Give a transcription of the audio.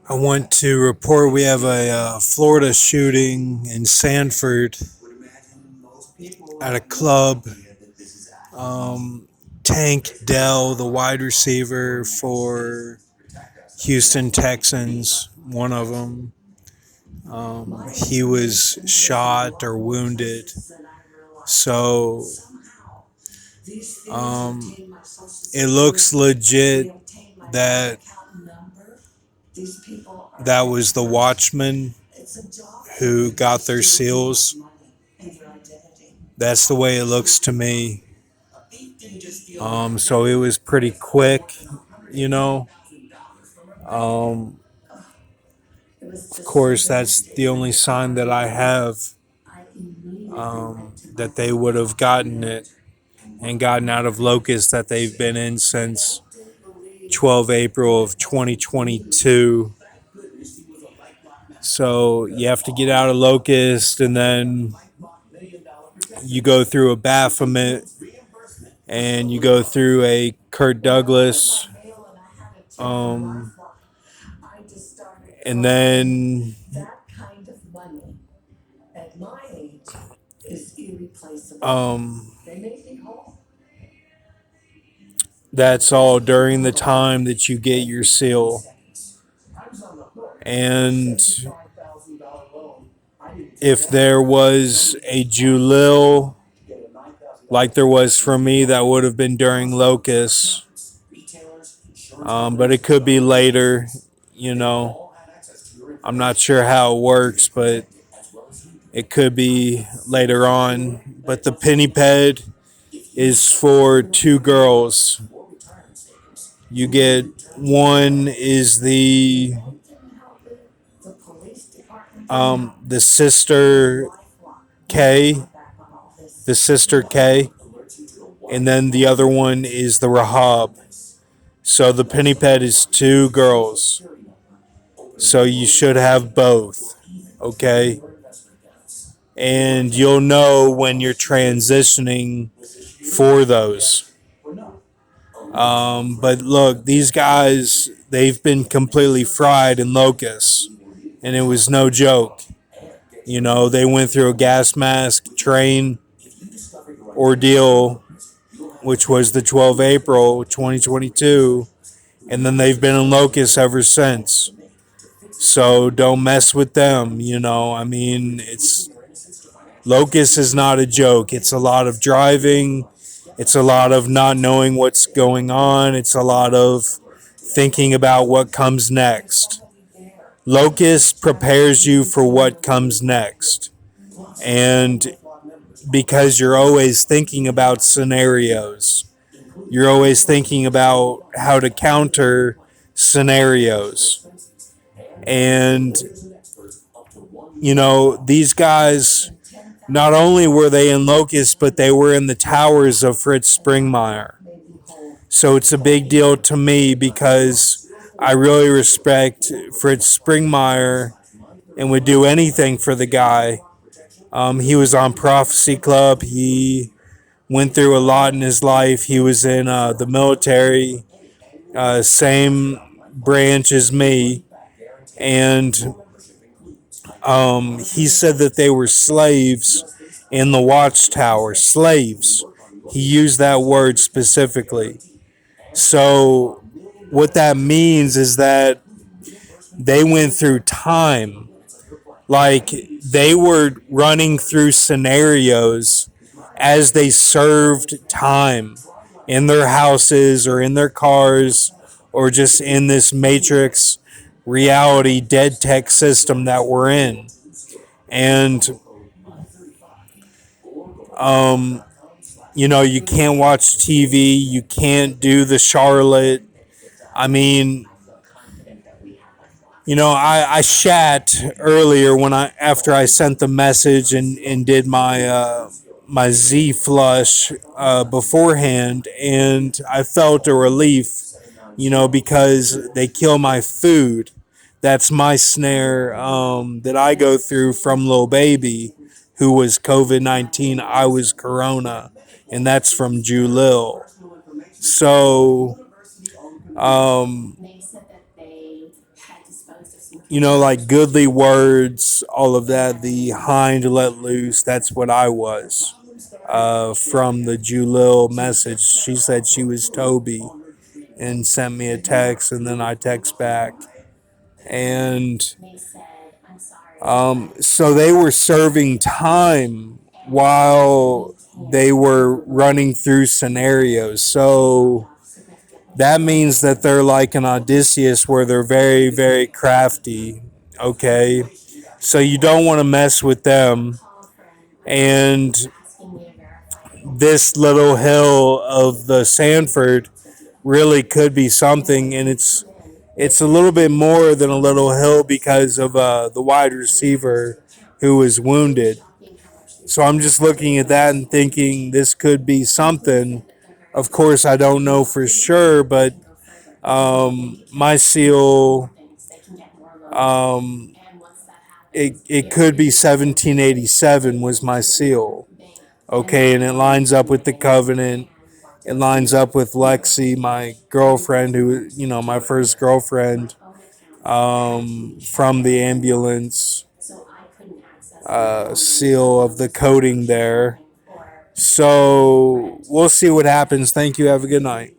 I want to report we have a Florida shooting in Sanford at a club. Um, Tank Dell, the wide receiver for Houston Texans, one of them, he was shot or wounded. So um, it looks legit that that was the watchman who got their seals. That's the way it looks to me. So it was pretty quick, you know. Um, of course, that's the only sign that I have that they would have gotten it and gotten out of Locust that they've been in since 12 April of 2022. So you have to get out of Locust and then you go through a Baphomet and you go through a Kurt Douglas, um, and then um, that's all during the time that you get your seal. And if there was a Julil like there was for me, that would have been during Locust. But it could be later, you know. I'm not sure how it works, but it could be later on. But the penny ped is for two girls. You get one is the sister K, the sister K, and then the other one is the Rahab. So the penny ped is two girls. So you should have both, okay? And you'll know when you're transitioning for those. But look, these guys, they've been completely fried in Locust, and it was no joke. You know, they went through a gas mask train ordeal, which was the 12 April 2022, and then they've been in Locust ever since. So don't mess with them, you know. I mean, it's Locust is not a joke. It's a lot of driving. It's a lot of not knowing what's going on. It's a lot of thinking about what comes next. Locust prepares you for what comes next. And because you're always thinking about scenarios, you're always thinking about how to counter scenarios. And, you know, these guys, not only were they in Locust, but they were in the towers of Fritz Springmeier. So it's a big deal to me because I really respect Fritz Springmeier and would do anything for the guy. He was on Prophecy Club. He went through a lot in his life. He was in the military, same branch as me. And he said that they were slaves in the watchtower. Slaves. He used that word specifically. So what that means is that they went through time. Like they were running through scenarios as they served time in their houses or in their cars or just in this matrix reality dead tech system that we're in. And um, you know, you can't watch TV, you can't do the Charlotte. I mean, you know, I shat earlier when I after I sent the message and did my Z flush beforehand, and I felt a relief, you know, because they kill my food. That's my snare that I go through from Lil Baby, who was COVID-19. I was Corona, and that's from Julil. So, um, like goodly words, all of that, the hind let loose. That's what I was. From the Julil message, she said she was Toby and sent me a text, and then I text back. And so they were serving time while they were running through scenarios. So that means that they're like an Odysseus where they're very, very crafty. Okay. So you don't want to mess with them. And this little hill of the Sanford really could be something. And it's a little bit more than a little hill because of the wide receiver who was wounded. So I'm just looking at that and thinking this could be something. Of course, I don't know for sure, but my seal, um, it could be 1787 was my seal. Okay, and it lines up with the covenant. It lines up with Lexi, my girlfriend, who, my first girlfriend, from the ambulance, seal of the coding there. So we'll see what happens. Thank you. Have a good night.